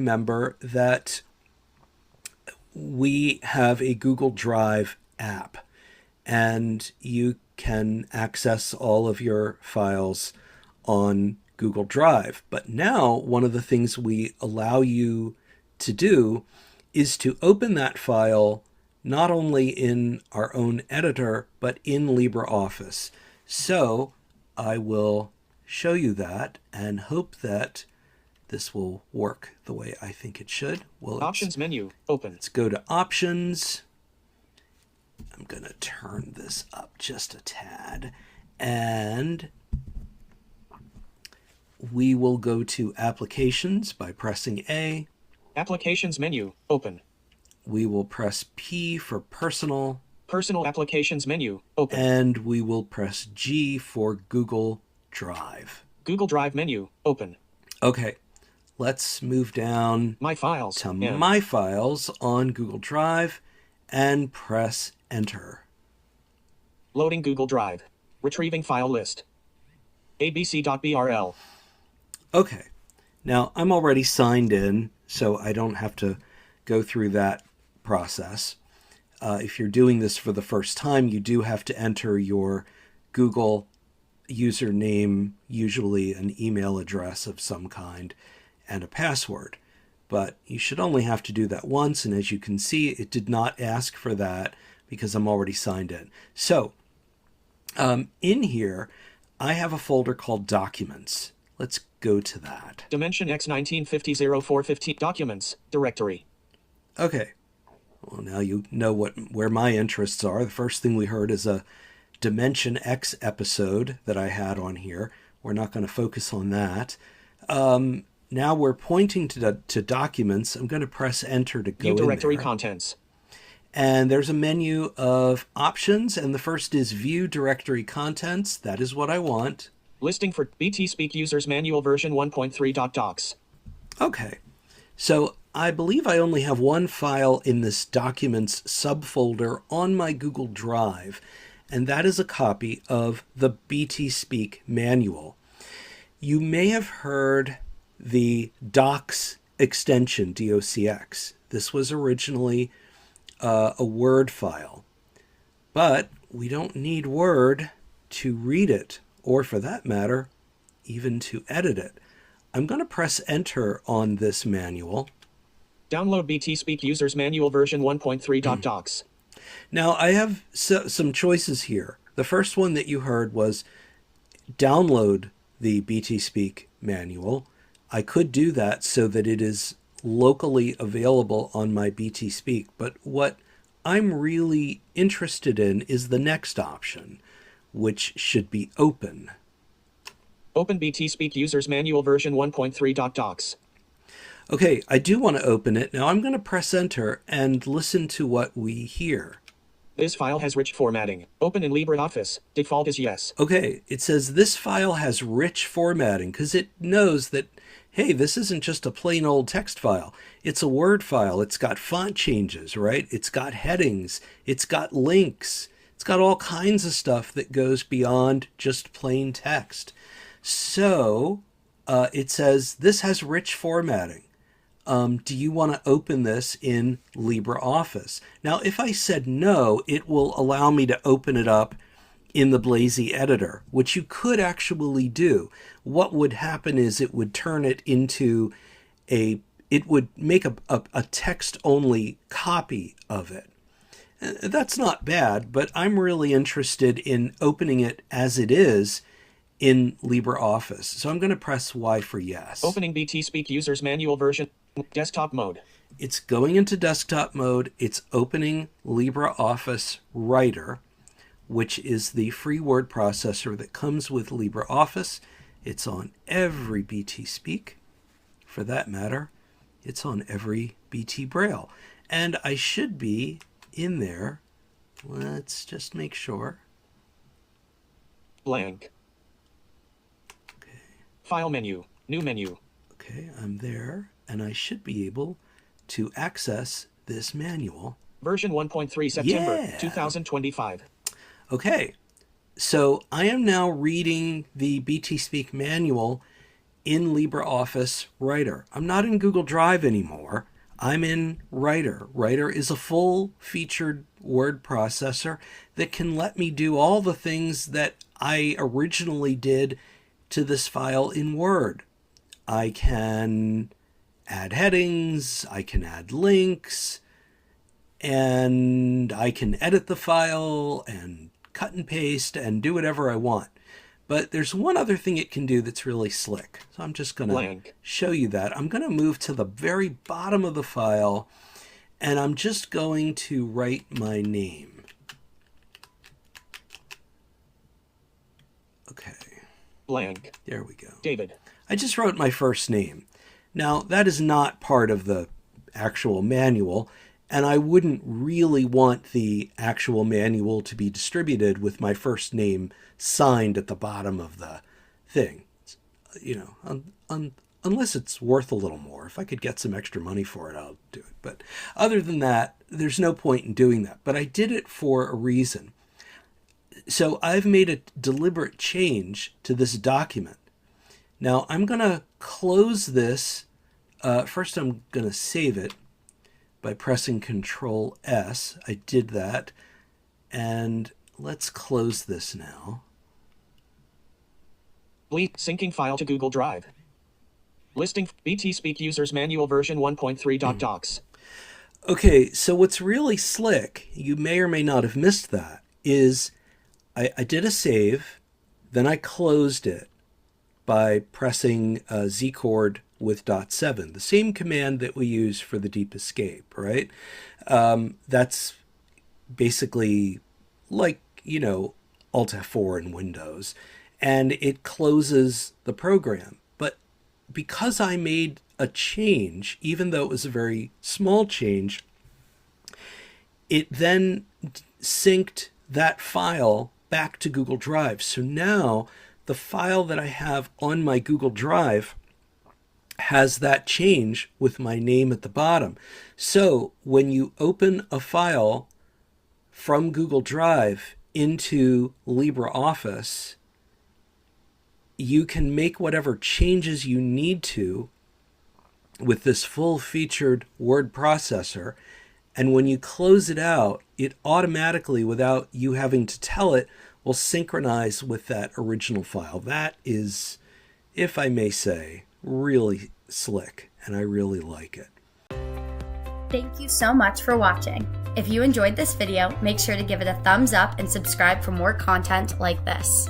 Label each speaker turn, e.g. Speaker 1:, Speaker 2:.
Speaker 1: remember that we have a Google Drive app, and you can access all of your files on Google Drive. But now one of the things we allow you to do is to open that file not only in our own editor, but in LibreOffice. So I will show you that and hope that this will work the way I think it should. Well,
Speaker 2: Options menu, open.
Speaker 1: Let's go to Options. I'm going to turn this up just a tad. And we will go to Applications by pressing A.
Speaker 2: Applications menu, open.
Speaker 1: We will press P for Personal.
Speaker 2: Personal Applications menu, open.
Speaker 1: And we will press G for Google Drive.
Speaker 2: Google Drive menu, open.
Speaker 1: Okay, let's move down
Speaker 2: My Files
Speaker 1: to My Files on Google Drive and press Enter.
Speaker 2: Loading Google Drive. Retrieving file list. abc.brl.
Speaker 1: Okay, now I'm already signed in, so I don't have to go through that process. If you're doing this for the first time, you do have to enter your Google username, usually an email address of some kind, and a password. But you should only have to do that once, and as you can see, it did not ask for that because I'm already signed in. So, in here, I have a folder called Documents. Let's go to that.
Speaker 2: Dimension X 1950-0415 Documents Directory.
Speaker 1: Okay. Well, now you know where my interests are. The first thing we heard is a Dimension X episode that I had on here. We're not going to focus on that. Now we're pointing to Documents. I'm going to press Enter to go
Speaker 2: View directory
Speaker 1: in there.
Speaker 2: contents.
Speaker 1: And there's a menu of options, and the first is View Directory Contents. That is what I want.
Speaker 2: Listing for BT Speak Users Manual version 1.3.docs.
Speaker 1: Okay. So I believe I only have one file in this Documents subfolder on my Google Drive, and that is a copy of the BT Speak manual. You may have heard the Docs extension, DOCX. This was originally a Word file, but we don't need Word to read it, or for that matter, even to edit it. I'm going to press Enter on this manual.
Speaker 2: Download BT Speak Users Manual version 1.3.docs.
Speaker 1: Now, I have some choices here. The first one that you heard was download the BT Speak manual. I could do that so that it is locally available on my BT Speak, but what I'm really interested in is the next option, which should be Open.
Speaker 2: Open BT Speak Users Manual version 1.3.docs.
Speaker 1: Okay, I do want to open it. Now I'm going to press Enter and listen to what we hear.
Speaker 2: This file has rich formatting. Open in LibreOffice. Default is yes.
Speaker 1: Okay, it says this file has rich formatting because it knows that, hey, this isn't just a plain old text file. It's a Word file. It's got font changes, right? It's got headings. It's got links. It's got all kinds of stuff that goes beyond just plain text. So it says this has rich formatting. Do you want to open this in LibreOffice? Now, if I said no, it will allow me to open it up in the Blazie editor, which you could actually do. What would happen is it would turn it into it would make a text-only copy of it. That's not bad, but I'm really interested in opening it as it is in LibreOffice. So I'm going to press Y for yes.
Speaker 2: Opening BT Speak Users Manual version. Desktop mode.
Speaker 1: It's going into desktop mode. It's opening LibreOffice Writer, which is the free word processor that comes with LibreOffice. It's on every BT Speak. For that matter, it's on every BT Braille. And I should be in there. Let's just make sure.
Speaker 2: Blank.
Speaker 1: Okay.
Speaker 2: File menu. New menu.
Speaker 1: Okay, I'm there. And I should be able to access this manual.
Speaker 2: Version 1.3 September 2025.
Speaker 1: Okay, so I am now reading the BT Speak manual in LibreOffice Writer. I'm not in Google Drive anymore. I'm in Writer. Writer is a full-featured word processor that can let me do all the things that I originally did to this file in Word. I can add headings, I can add links, and I can edit the file and cut and paste and do whatever I want. But there's one other thing it can do that's really slick. So I'm just going to show you that. I'm going to move to the very bottom of the file, and I'm just going to write my name. Okay.
Speaker 2: Blank.
Speaker 1: There we go.
Speaker 2: David.
Speaker 1: I just wrote my first name. Now, that is not part of the actual manual, and I wouldn't really want the actual manual to be distributed with my first name signed at the bottom of the thing. You know, unless it's worth a little more. If I could get some extra money for it, I'll do it. But other than that, there's no point in doing that. But I did it for a reason. So I've made a deliberate change to this document. Now I'm going to close this. First, I'm going to save it by pressing Control S. I did that. And let's close this now.
Speaker 2: Syncing file to Google Drive. Listing BT Speak users manual version 1.3. Docs.
Speaker 1: Okay, so what's really slick, you may or may not have missed that, is I did a save, then I closed it by pressing Z chord with .7, the same command that we use for the deep escape, right? That's basically like, you know, Alt F4 in Windows, and it closes the program. But because I made a change, even though it was a very small change, it then synced that file back to Google Drive. So now the file that I have on my Google Drive has that change with my name at the bottom. So when you open a file from Google Drive into LibreOffice, you can make whatever changes you need to with this full-featured word processor. And when you close it out, it automatically, without you having to tell it, will synchronize with that original file. That is, if I may say, really slick, and I really like it.
Speaker 3: Thank you so much for watching. If you enjoyed this video, make sure to give it a thumbs up and subscribe for more content like this.